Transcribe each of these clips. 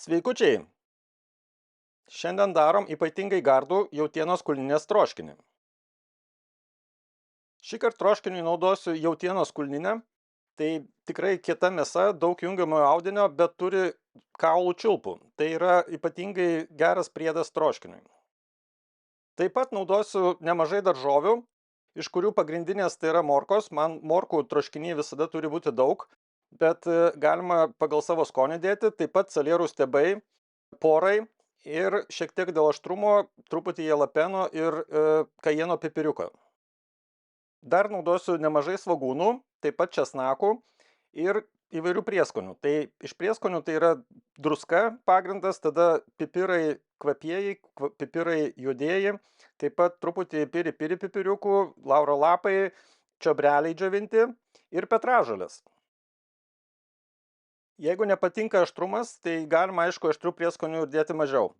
Sveikučiai! Šiandien darom ypatingai gardų jautienos kulninės troškinį. Šįkart troškiniui naudosiu jautienos kulninę. Tai tikrai kieta mėsa, daug jungiamojo audinio, bet turi kaulų čiulpų. Tai yra ypatingai geras priedas troškiniui. Taip pat naudosiu nemažai daržovių, iš kurių pagrindinės tai yra morkos. Man morkų troškiny visada turi būti daug, bet galima pagal savo skonį dėti. Taip pat salierų stiebai, porai ir šiek tiek dėl aštrumo truputį jalapeno ir kajeno pipiriuką. Dar naudosiu nemažai svogūnų, taip pat česnakų ir įvairių prieskonių. Tai iš prieskonių tai yra druska pagrindas, tada pipirai kvapieji, pipirai juodieji, taip pat truputį piri pipiriukų, lauro lapai, čiobreliai džiovinti ir petražolės. Jeigu nepatinka aštrumas, tai galima aišku aštrių prieskonių dėti mažiau.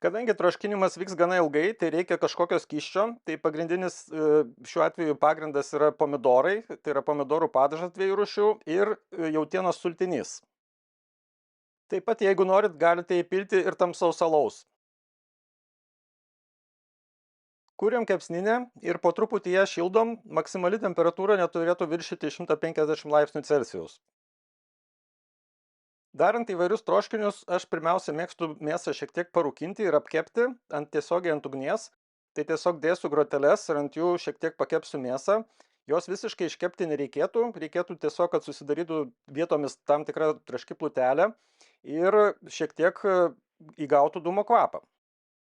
Kadangi troškinimas vyks gana ilgai, tai reikia kažkokio skysčio. Tai pagrindinis šiuo atveju pagrindas yra pomidorai, tai yra pomidorų padažas 2 rūšių ir jautienos sultinys. Taip pat, jeigu norit, galite įpilti ir tamsaus alaus. Kuriam kepsninę ir po truputį ją šildom, maksimali temperatūra neturėtų viršyti 150 laipsnių Celsijaus. Darant įvairius troškinius, aš pirmiausia mėgstu mėsą šiek tiek parūkinti ir apkepti tiesiogiai ant ugnies. Tai tiesiog dėsiu groteles ir ant jų šiek tiek pakepsiu mėsą. Jos visiškai iškepti nereikėtų, reikėtų tiesiog, kad susidarytų vietomis tam tikra traški plutelė ir šiek tiek įgautų dūmo kvapą.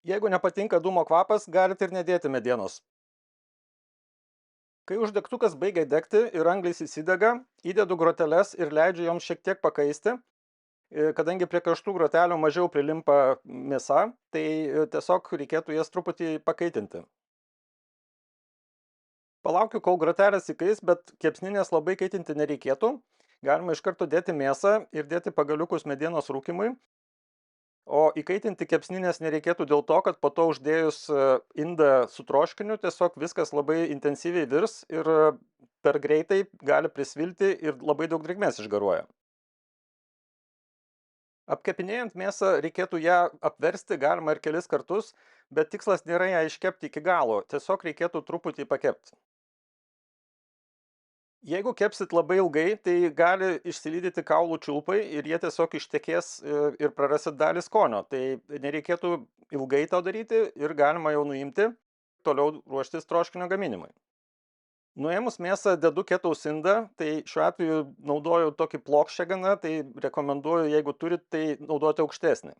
Jeigu nepatinka dūmo kvapas, galite ir nedėti medienos. Kai uždegtukas baigia degti ir anglis įsidega, įdedu groteles ir leidžiu joms šiek tiek pakaisti. Kadangi prie karštų grotelių mažiau prilimpa mėsa, tai tiesiog reikėtų jas truputį pakaitinti. Palaukiu, kol grotelės įkais, bet kepsninės labai kaitinti nereikėtų. Galima iš karto dėti mėsą ir dėti pagaliukus medienos rūkimui. O įkaitinti kepsninės nereikėtų dėl to, kad po to uždėjus indą su troškiniu tiesiog viskas labai intensyviai virs ir per greitai gali prisvilti ir labai daug drėgmės išgaruoja. Apkepinėjant mėsą reikėtų ją apversti, galima ir kelis kartus, bet tikslas nėra ją iškepti iki galo, tiesiog reikėtų truputį pakepti. Jeigu kepsit labai ilgai, tai gali išsilydyti kaulų čiulpai ir jie tiesiog ištekės ir prarasit dalį skonio. Tai nereikėtų ilgai to daryti ir galima jau nuimti, toliau ruoštis troškinio gaminimui. Nuėmus mėsą dedu ketaus indą, tai šiuo atveju naudoju tokį plokščią gana, tai rekomenduoju, jeigu turit, tai naudoti aukštesnį.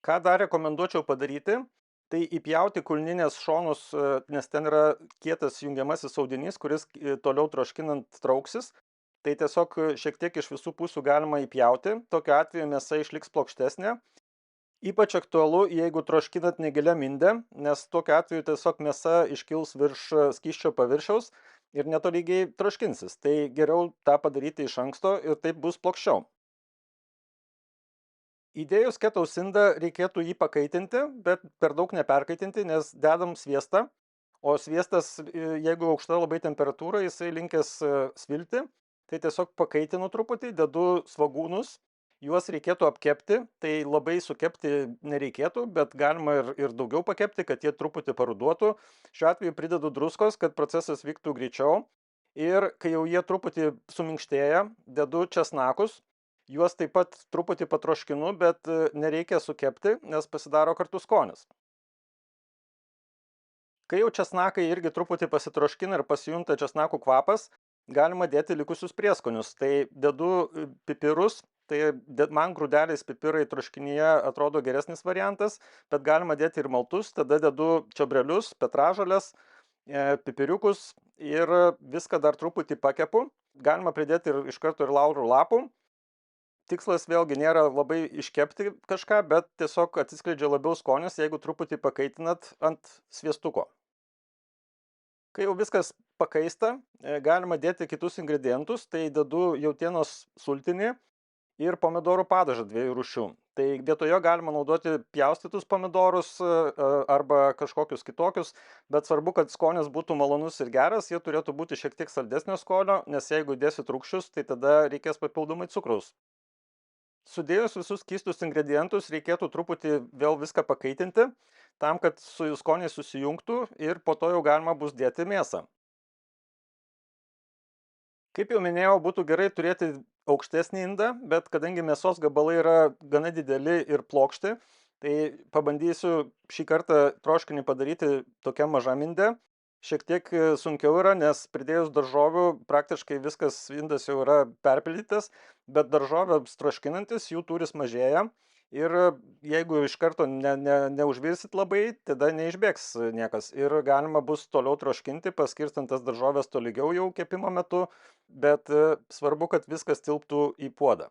Ką dar rekomenduočiau padaryti, tai įpjauti kulninės šonus, nes ten yra kietas jungiamasis audinys, kuris toliau troškinant trauksis. Tai tiesiog šiek tiek iš visų pusių galima įpjauti, tokiu atveju mėsa išliks plokštesnė. Ypač aktualu, jeigu troškinat negiliam inde, nes tokiu atveju tiesiog mėsa iškils virš skysčio paviršiaus ir netolygiai troškinsis. Tai geriau tą padaryti iš anksto ir taip bus plokščiau. Įdėjus ketaus indą reikėtų jį pakaitinti, bet per daug neperkaitinti, nes dedam sviestą. O sviestas, jeigu aukšta labai temperatūra, jisai linkęs svilti. Tai tiesiog pakaitinu truputį, dedu svogūnus. Juos reikėtų apkepti, tai labai sukepti nereikėtų, bet galima ir daugiau pakepti, kad jie truputį paruduotų. Šiuo atveju pridedu druskos, kad procesas vyktų greičiau. Ir kai jau jie truputį suminkštėja, dedu česnakus. Juos taip pat truputį patroškinu, bet nereikia sukepti, nes pasidaro kartu skonis. Kai jau česnakai irgi truputį pasitroškina ir pasijunta česnakų kvapas, galima dėti likusius prieskonius. Tai dedu pipirus. Tai man grūdeliais pipirai troškinyje atrodo geresnis variantas, bet galima dėti ir maltus, tada dedu čiobrelius, petražolės, pipiriukus ir viską dar truputį pakepu. Galima pridėti ir iš karto ir laurų lapų. Tikslas vėlgi nėra labai iškepti kažką, bet tiesiog atsiskleidžia labiau skonis, jeigu truputį pakaitinat ant sviestuko. Kai jau viskas pakaista, galima dėti kitus ingredientus, tai dedu jautienos sultinį ir pomidorų padažą 2 rūšių. Tai vietoje galima naudoti pjaustytus pomidorus arba kažkokius kitokius, bet svarbu, kad skonis būtų malonus ir geras, jie turėtų būti šiek tiek saldesnio skonio, nes jeigu dėsit rūgščius, tai tada reikės papildomai cukraus. Sudėjus visus skystus ingredientus reikėtų truputį vėl viską pakaitinti, tam, kad su jų skoniai susijungtų ir po to jau galima bus dėti mėsą. Kaip jau minėjau, būtų gerai turėti aukštesnį indą, bet kadangi mėsos gabalai yra gana dideli ir plokšti, tai pabandysiu šį kartą troškinį padaryti tokiam mažam inde. Šiek tiek sunkiau yra, nes pridėjus daržovių praktiškai viskas indas jau yra perpildytas, bet daržovėms troškinantis jų tūris mažėja. Ir jeigu iš karto neužvirsit labai, tada neišbėgs niekas. Ir galima bus toliau troškinti, paskirstant tas daržovės tolygiau jau kepimo metu, bet svarbu, kad viskas tilptų į puodą.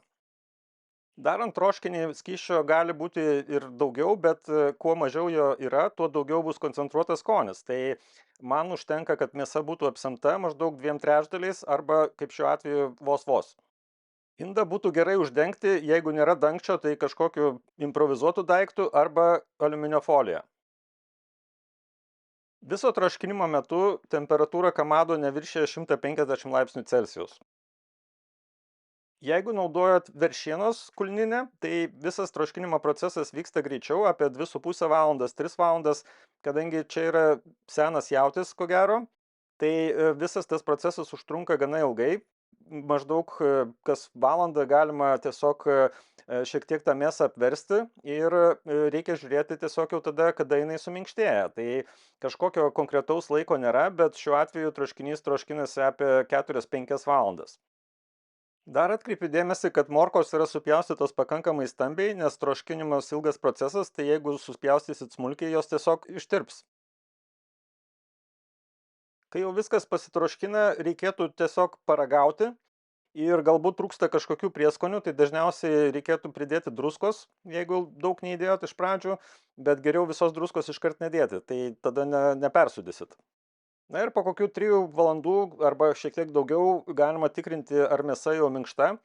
Darant troškinį skysčio gali būti ir daugiau, bet kuo mažiau jo yra, tuo daugiau bus koncentruotas skonis. Tai man užtenka, kad mėsa būtų apsemta maždaug 2/3 arba, kaip šiuo atveju, vos vos. Indą būtų gerai uždengti, jeigu nėra dangčio, tai kažkokiu improvizuotu daiktu arba aliuminio folija. Viso troškinimo metu temperatūra kamado neviršė 150 laipsnių Celsijaus. Jeigu naudojat veršienos kulninę, tai visas troškinimo procesas vyksta greičiau, apie 2,5 valandas, 3 valandas, kadangi čia yra senas jautis, ko gero, tai visas tas procesas užtrunka gana ilgai. Maždaug kas valandą galima tiesiog šiek tiek tą mėsą apversti ir reikia žiūrėti tiesiog jau tada, kada jinai suminkštėja. Tai kažkokio konkretaus laiko nėra, bet šiuo atveju troškinys troškinasi apie 4-5 valandas. Dar atkreipiu dėmesį, kad morkos yra supjaustytos pakankamai stambiai, nes troškinimas ilgas procesas, tai jeigu suspjaustysit smulkiai, jos tiesiog ištirps. Kai jau viskas pasitroškina, reikėtų tiesiog paragauti ir galbūt trūksta kažkokių prieskonių, tai dažniausiai reikėtų pridėti druskos, jeigu daug neįdėjot iš pradžių, bet geriau visos druskos iškart nedėti, tai tada nepersudysit. Na ir po kokių 3 valandų arba šiek tiek daugiau galima tikrinti, ar mėsa jau minkšta.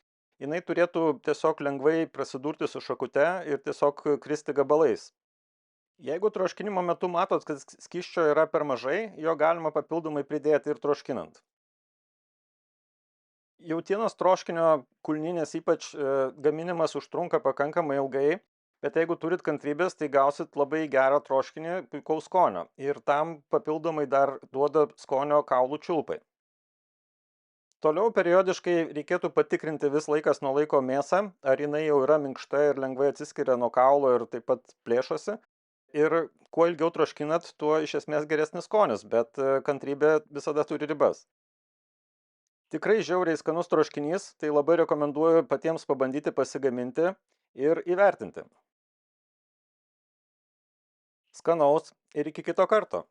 Jinai turėtų tiesiog lengvai prasidurti su šakute ir tiesiog kristi gabalais. Jeigu troškinimo metu matot, kad skysčio yra per mažai, jo galima papildomai pridėti ir troškinant. Jautienos troškinio kulninės ypač gaminimas užtrunka pakankamai ilgai, bet jeigu turit kantrybės, tai gausit labai gerą troškinį puikaus skonio. Ir tam papildomai dar duoda skonio kaulų čiulpai. Toliau periodiškai reikėtų patikrinti vis laikas nuo laiko mėsą, ar jinai jau yra minkšta ir lengvai atsiskiria nuo kaulo ir taip pat plėšosi. Ir kuo ilgiau troškinat, tuo iš esmės geresnis skonis, bet kantrybė visada turi ribas. Tikrai žiauriai skanus troškinys, tai labai rekomenduoju patiems pabandyti pasigaminti ir įvertinti. Skanaus ir iki kito karto.